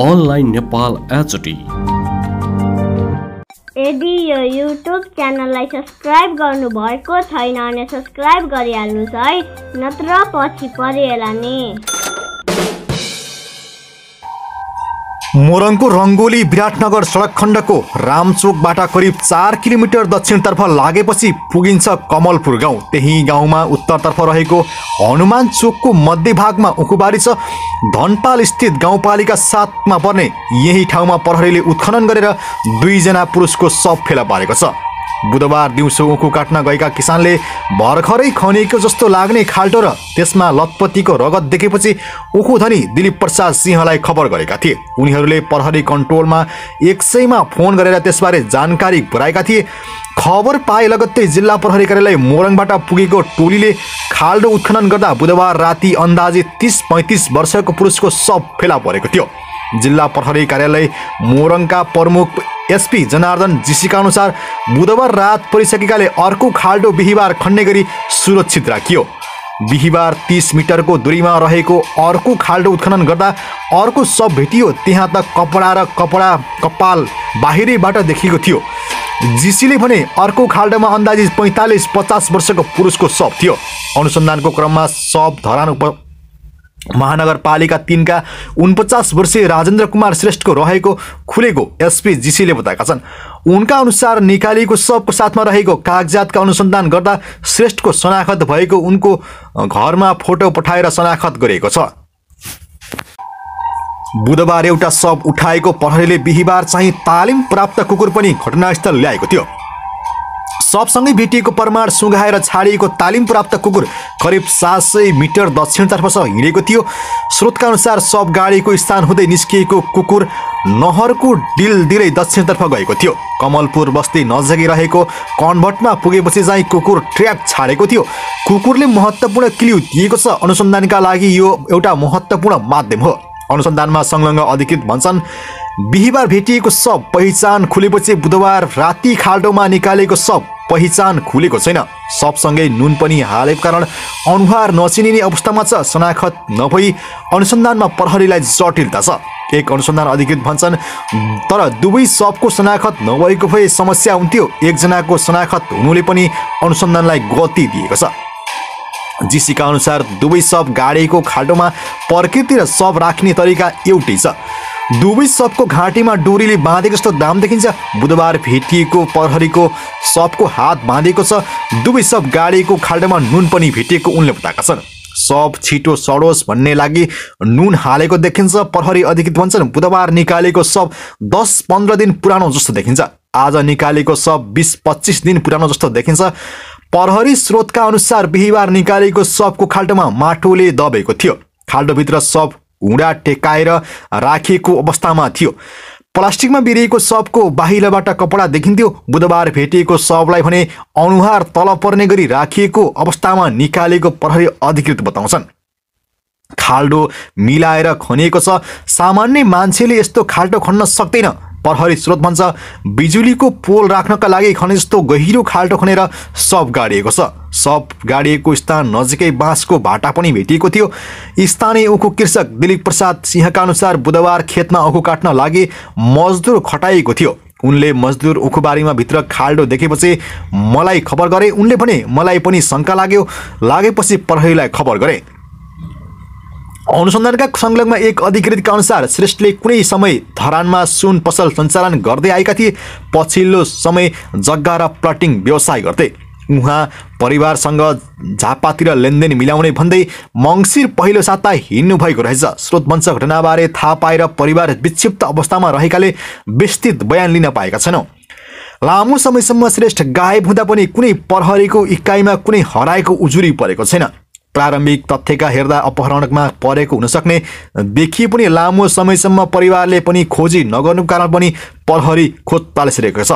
Online Nepal HD. यदि यो YouTube च्यानललाई सब्स्क्राइब गर्नुभएको छैन भने सब्स्क्राइब गरिहाल्नुहोस् है, नत्र पछि परिएला नि। मोरङको रङ्गोली विराटनगर सडक खण्डको रामचोकबाट करिब 4 किलोमिटर दक्षिणतर्फ लागेपछि पुगिन्छ कमलपुर गाउँ। त्यही गाउँमा उत्तरतर्फ रहेको हनुमान चोकको मध्यभागमा उखुबारी छ। धनपाल स्थित गाउँपालिका 7 मा पर्ने यही ठाउँमा प्रहरीले उत्खनन गरेर 2 जना पुरुषको शव फेला पारेको छ। बुधबार दिउँसो उखु काट्न गएका किसानले भर्खरै खनिएको जस्तो लाग्ने खाल्टो र त्यसमा लतपतिको रगत देखेपछि उखु धनी दिलीप प्रसाद सिंहलाई खबर गरेका थिए। उनीहरूले प्रहरी कन्ट्रोलमा 100 मा फोन गरेर त्यसबारे जानकारी गराएका थिए। खबर पाए लगत्तै जिल्ला प्रहरी कार्यालय मोरङबाट पुगेको टोलीले खाल्डो उत्खनन गर्दा बुधबार राति अन्दाजी 30-35 वर्षको पुरुषको शव फेला परेको थियो। जिल्ला प्रहरी कार्यालय मोरङका प्रमुख एसपी जनार्दन जीसीका अनुसार बुधबार रात परिसकेकाले अर्को खाल्डो बिहिबार खन्ने गरी सुरक्षित राखियो। बिहिबार 30 मिटरको दूरीमा रहेको अर्को खाल्डो उत्खनन गर्दा अर्को शव भेटियो। त्यहाँ त कपडा र कपाल बाहिरैबाट देखिएको थियो। जीसीले भने अर्को खाल्डोमा अन्दाजी 45-50 वर्षको पुरुषको शव थियो। अनुसन्धानको क्रममा शव धरान महानगरपालिका 3 का 49 वर्षीय राजेन्द्र कुमार श्रेष्ठको रहेको खुलेको एसपी जीसीले बताएका छन्। उनका अनुसार निकालिएको शवको साथमा रहेको कागजातका अनुसन्धान गर्दा श्रेष्ठको शनाखत भएको उनको घरमा फोटो पठाएर शनाखत गरिएको छ। बुधबार एउटा शव उठाएको प्रहरीले बिहिबार चाहिँ तालिम प्राप्त कुकुर पनि घटनास्थल ल्याएको थियो। शवसँगै भेटिएको प्रमाण सुँघाएर छाडिएको तालिम प्राप्त कुकुर करिब 700 मिटर दक्षिणतर्फ हिँडेको थियो। स्रोतका अनुसार शव गाडीको स्थान हुँदै निस्किएको कुकुर नहरको डिलदिरै दक्षिणतर्फ गएको थियो। कमलपुर बस्ती नजिकै रहेको कन्भर्टमा पुगेपछि चाहिँ कुकुर ट्र्याक छाडेको थियो। कुकुरले महत्त्वपूर्ण क्ल्यू दिएको छ। अनुसन्धानका लागि यो एउटा महत्त्वपूर्ण माध्यम हो। अनुसन्धानमा संलग्न अधिकृत भन्छन्, बिहिबार भेटिएको शव पहिचान खुलेपछि बुधबार राति खाल्डोमा निकालेको शव पहिचान खुलेको छैन। शवसँगै नुन पनि हालेको कारण अनुहार नचिनिने अवस्थामा छ। शनाखत नभई अनुसन्धानमा प्रहरीलाई जटिलता छ। एक अनुसन्धान अधिकृत भन्छन्, तर दुवै शवको शनाखत नभएको भए समस्या हुन्थ्यो। एकजनाको शनाखत हुनुले पनि अनुसन्धानलाई गति दिएको छ। जीसीका अनुसार दुवै शव गाडेको खाल्डोमा प्रकृति र शव राख्ने तरिका एउटै छ। दुवै शवको घाँटीमा डोरीले बाँधेको जस्तो दाम देखिन्छ। बुधबार भेटिएको प्रहरीको शवको हात बाँधेको छ। दुवै शव गाडेको खाल्डोमा नुन पनि भेटिएको उनले बताएका छन्। शव छिटो सडोस् भन्ने लागि नुन हालेको देखिन्छ। प्रहरी अधिकृत भन्छन्, बुधबार निकालेको शव 10-15 दिन पुरानो जस्तो देखिन्छ। आज निकालेको शव 20-25 दिन पुरानो जस्तो देखिन्छ। प्रहरी स्रोतका अनुसार बिहिबार निकालेको शवको खाल्डोमा माटोले दबेको थियो। खाल्डोभित्र शव हुँडा टेकाएर राखिएको अवस्थामा थियो। प्लास्टिकमा बिरिएको शवको बाहिरबाट कपडा देखिन्थ्यो। बुधबार भेटिएको शवलाई भने अनुहार तल पर्ने गरी राखिएको अवस्थामा निकालेको प्रहरी अधिकृत बताउँछन्। खाल्डो मिलाएर खनिएको छ। सामान्य मान्छेले यस्तो खाल्डो खन्न सक्दैन। प्रहरी स्रोत भन्छ, बिजुलीको पोल राख्नका लागि खने जस्तो गहिरो खाल्डो खनेर शव गाडिएको छ। शव गाडिएको स्थान नजिकै बाँसको भाटा पनि भेटिएको थियो। स्थानीय उखु कृषक दिलीप प्रसाद सिंहका अनुसार बुधबार खेतमा उखु काट्न लागि मजदुर खटाइएको थियो। उनले मजदुर उखुबारीमा भित्र खाल्डो देखेपछि मलाई खबर गरे। उनले भने मलाई पनि शङ्का लागेपछि प्रहरीलाई खबर गरे। अनुसन्धानका संलग्न एक अधिकृतका अनुसार श्रेष्ठले कुनै समय धरानमा सुन पसल सञ्चालन गर्दै आएका थिए। पछिल्लो समय जग्गा र प्लटिङ व्यवसाय गर्थे। उहाँ परिवारसँग झापातिर लेनदेन मिलाउने भन्दै मङ्सिर पहिलो साता हिँड्नु भएको रहेछ। स्रोत भन्छ, घटनाबारे थाहा पाएर परिवार विक्षिप्त अवस्थामा रहेकाले विस्तृत बयान लिन पाएका छैनौँ। लामो समयसम्म श्रेष्ठ गायब हुँदा पनि कुनै प्रहरीको इकाइमा कुनै हराएको उजुरी परेको छैन। प्रारम्भिक तथ्यका हेर्दा अपहरणमा परेको हुन सक्ने देखिए पनि लामो समयसम्म परिवारले पनि खोजी नगर्नुको कारण पनि प्रहरी खोज तालिसकेको छ।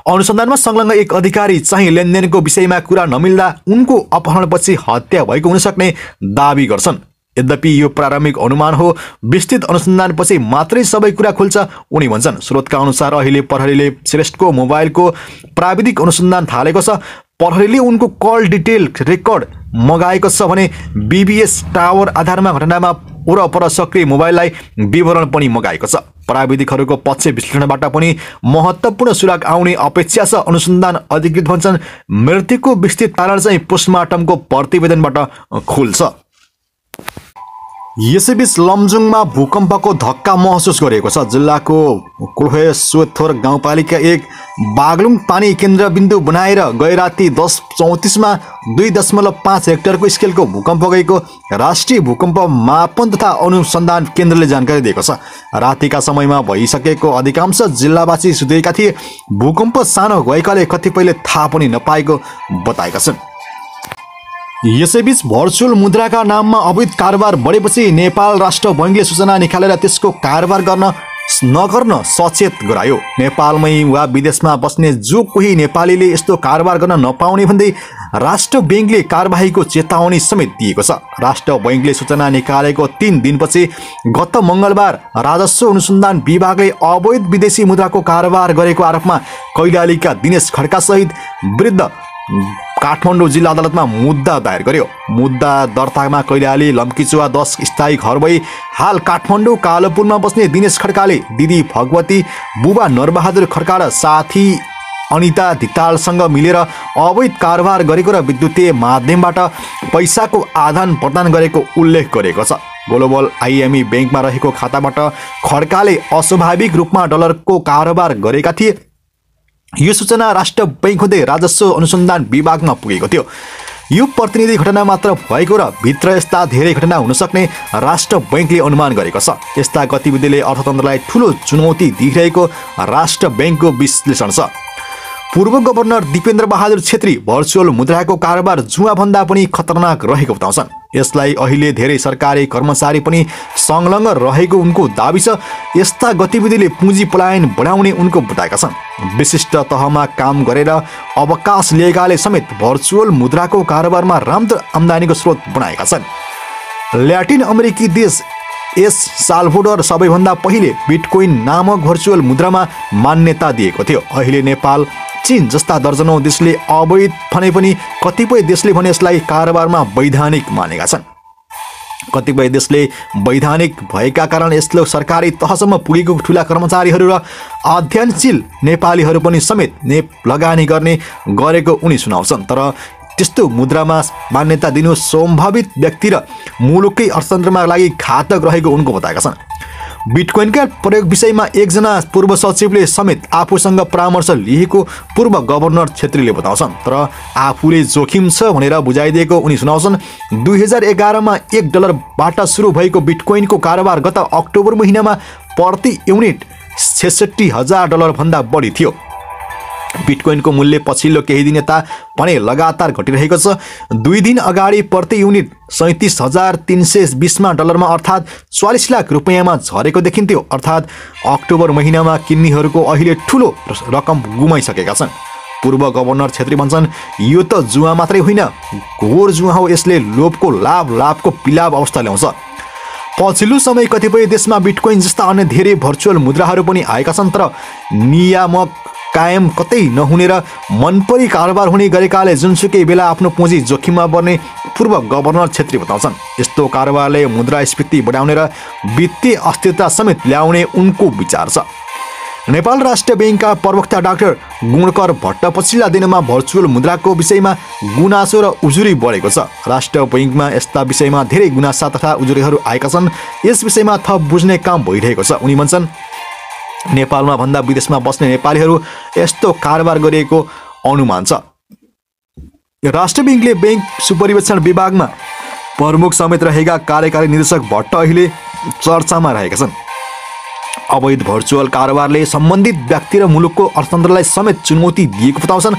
अनुसन्धानमा संलग्न एक अधिकारी चाहिँ लेनदेनको विषयमा कुरा नमिल्दा उनको अपहरणपछि हत्या भएको हुन सक्ने दावी गर्छन्। यद्यपि यो प्रारम्भिक अनुमान हो। विस्तृत अनुसन्धानपछि मात्रै सबै कुरा खुल्छ उनी भन्छन्। स्रोतका अनुसार अहिले प्रहरीले श्रेष्ठको मोबाइलको प्राविधिक अनुसन्धान थालेको छ। प्रहरीले उनको कल डिटेल रेकर्ड मगाएको छ भने बीबीएस टावर आधारमा घटनामा वरपर सक्रिय मोबाइललाई विवरण पनि मगाएको छ। प्राविधिकहरूको पक्ष विश्लेषणबाट पनि महत्त्वपूर्ण सुराग आउने अपेक्षा छ। अनुसन्धान अधिकृत भन्छन् मृत्युको विस्तृत कारण चाहिँ पोस्टमार्टमको प्रतिवेदनबाट खुल्छ। यसैबीच लमजुङमा भूकम्पको धक्का महसुस गरिएको छ। जिल्लाको कुल्हेश्वरथोर गाउँपालिका 1 बागलुङ पानी केन्द्रबिन्दु बनाएर गैराती 10:34 मा 2.5 हेक्टरको स्केलको भूकम्प गएको राष्ट्रिय भूकम्प मापन तथा अनुसन्धान केन्द्रले जानकारी दिएको छ। रातिका समयमा भइसकेको अधिकांश जिल्लावासी सुतेका थिए। भूकम्प सानो भएकाले कतिपयले थाहा पनि नपाएको बताएका छन्। यसैबीच भर्चुअल मुद्राका नाममा अवैध कारोबार बढेपछि नेपाल राष्ट्र बैंकले सूचना निकालेर त्यसको कारोबार नगर्न सचेत गरायो। नेपालमै वा विदेशमा बस्ने जो कोही नेपालीले यस्तो कारोबार गर्न नपाउने भन्दै राष्ट्र बैंकले कारबाहीको चेतावनी समेत दिएको छ। राष्ट्र बैंकले सूचना निकालेको 3 दिनपछि गत मङ्गलबार राजस्व अनुसन्धान विभागले अवैध विदेशी मुद्राको कारोबार गरेको आरोपमा कैलालीका दिनेश खड्का सहित विरुद्ध काठमाडौँ जिल्ला अदालतमा मुद्दा दायर गर्यो। मुद्दा दर्तामा कैलाली लम्कीचुवा 10 स्थायी घर भई हाल काठमाडौँ कालोपुरमा बस्ने दिनेश खड्काले दिदी भगवती, बुबा नरबहादुर खड्का र साथी अनिता धितालसँग मिलेर अवैध कारोबार गरेको र विद्युतीय माध्यमबाट पैसाको आदान प्रदान गरेको उल्लेख गरेको छ। ग्लोबल आइएमई ब्याङ्कमा रहेको खाताबाट खड्काले अस्वाभाविक रूपमा डलरको कारोबार गरेका थिए। यो सूचना राष्ट्र बैंक हुँदै राजस्व अनुसन्धान विभागमा पुगेको थियो। यो प्रतिनिधि घटना मात्र भएको र भित्र यस्ता धेरै घटना हुन सक्ने राष्ट्र बैंकले अनुमान गरेको छ। यस्ता गतिविधिले अर्थतन्त्रलाई ठूलो चुनौती दिइरहेको राष्ट्र बैंकको विश्लेषण छ। पूर्व गभर्नर दिपेन्द्र बहादुर छेत्री भर्चुअल मुद्राको कारोबार जुवाभन्दा पनि खतरनाक रहेको बताउँछन्। यसलाई अहिले धेरै सरकारी कर्मचारी पनि संलग्न रहेको उनको दाबी छ। यस्ता गतिविधिले पुँजी पलायन बढाउने उनको बताएका छन्। विशिष्ट तहमा काम गरेर अवकाश लिएकाले समेत भर्चुअल मुद्राको कारोबारमा राम्रो आम्दानीको स्रोत बनाएका छन्। ल्याटिन अमेरिकी देश एल साल्भाडोर सबैभन्दा पहिले बिटकोइन नामक भर्चुअल मुद्रामा मान्यता दिएको थियो। अहिले नेपाल, चीन जस्ता दर्जनौं देशले अवैध भने पनि कतिपय देशले भने यसलाई कारोबारमा वैधानिक मानेका छन्। कतिपय देशले वैधानिक भएका कारण यसले सरकारी तहसम्म पुगेको ठूला कर्मचारीहरू र अध्ययनशील नेपालीहरू पनि समेत लगानी गरेको उनी सुनाउँछन्। तर त्यस्तो मुद्रामा मान्यता दिनु सम्भावित व्यक्ति र मुलुककै अर्थतन्त्रमा लागि घातक रहेको उनको बताएका छन्। बिटकोइनका प्रयोग विषयमा एकजना पूर्व सचिवले समेत आफूसँग परामर्श लिएको पूर्व गभर्नर छेत्रीले बताउँछन्। तर आफूले जोखिम छ भनेर बुझाइदिएको उनी सुनाउँछन्। 2011 मा $1बाट सुरु भएको बिटकोइनको कारोबार गत अक्टोबर महिनामा प्रति युनिट $66,000 भन्दा बढी थियो। बिटकोइनको मूल्य पछिल्लो केही दिन यता भने लगातार घटिरहेको छ। 2 दिन अगाडि प्रति युनिट $37,320 मा डलरमा अर्थात् 44 लाख रुपैयाँमा झरेको देखिन्थ्यो। अर्थात् अक्टोबर महिनामा किन्नेहरूको अहिले ठूलो रकम गुमाइसकेका छन्। पूर्व गभर्नर छेत्री भन्छन्, यो त जुवा मात्रै होइन, घोर जुवा हो। यसले लोभको लाभको पिलाव अवस्था ल्याउँछ। पछिल्लो समय कतिपय देशमा बिटकोइन जस्ता अन्य धेरै भर्चुअल मुद्राहरू पनि आएका छन्। तर नियामक कायम कतै नहुने र मनपरी कारोबार हुने गरेकाले जुनसुकै बेला आफ्नो पुँजी जोखिममा पर्ने पूर्व गभर्नर छेत्री बताउँछन्। यस्तो कारोबारले मुद्रास्फीति बढाउने र वित्तीय अस्थिरता समेत ल्याउने उनको विचार छ। नेपाल राष्ट्र बैंकका प्रवक्ता डाक्टर गुणकर भट्ट पछिल्ला दिनमा भर्चुअल मुद्राको विषयमा गुनासो र उजुरी बढेको छ। राष्ट्र बैंकमा यस्ता विषयमा धेरै गुनासा तथा उजुरीहरू आएका छन्। यस विषयमा थप बुझ्ने काम भइरहेको छ। उनी भन्छन्, नेपालमा भन्दा विदेशमा बस्ने नेपालीहरू यस्तो कारोबार गरिएको अनुमान छ। राष्ट्र बैंकले बैंक सुपरिवेक्षण विभागमा प्रमुख समेत रहेका कार्यकारी निर्देशक भट्ट अहिले चर्चामा रहेका छन्। अवैध भर्चुअल कारोबारले सम्बन्धित व्यक्ति र मुलुकको अर्थतन्त्रलाई समेत चुनौती दिएको बताउँछन्।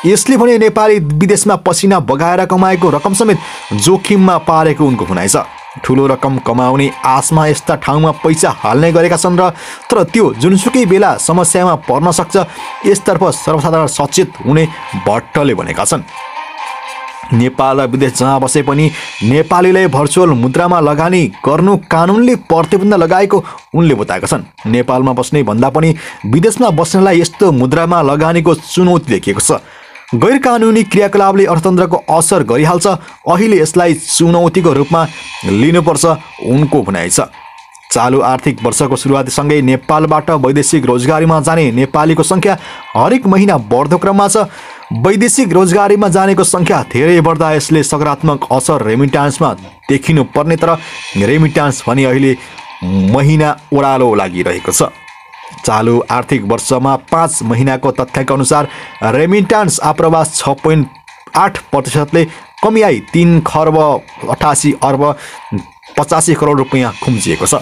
यसले भने नेपाली विदेशमा पसिना बगाएर कमाएको रकम समेत जोखिममा पारेको उनको भनाइ छ। ठूलो रकम कमाउने आशमा यस्ता ठाउँमा पैसा हाल्ने गरेका छन् र तर त्यो जुनसुकै बेला समस्यामा पर्न सक्छ। यसतर्फ सर्वसाधारण सचेत हुने भट्टले भनेका छन्। नेपाल र विदेश जहाँ बसे पनि नेपालीलाई भर्चुअल मुद्रामा लगानी गर्नु कानुनले प्रतिबन्ध लगाएको उनले बताएका छन्। नेपालमा बस्ने भन्दा पनि विदेशमा बस्नेलाई यस्तो मुद्रामा लगानीको चुनौती देखिएको छ। गैर कानुनी क्रियाकलापले अर्थतन्त्रको असर गरिहाल्छ, अहिले यसलाई चुनौतीको रूपमा लिनुपर्छ उनको भनाइ छ। चालु आर्थिक वर्षको सुरुवातसँगै नेपालबाट वैदेशिक रोजगारीमा जाने नेपालीको सङ्ख्या हरेक महिना बढ्दो क्रममा छ। वैदेशिक रोजगारीमा जानेको सङ्ख्या धेरै बढ्दा यसले सकारात्मक असर रेमिट्यान्समा देखिनु पर्ने, तर रेमिट्यान्स भने अहिले महिना ओह्रालो लागिरहेको छ। चालु आर्थिक वर्षमा 5 महिनाको तथ्याङ्क अनुसार रेमिट्यान्स आप्रवास 6.8%ले कमी आई 3 खर्ब 88 अर्ब 85 करोड रुपियाँ खुम्चिएको छ।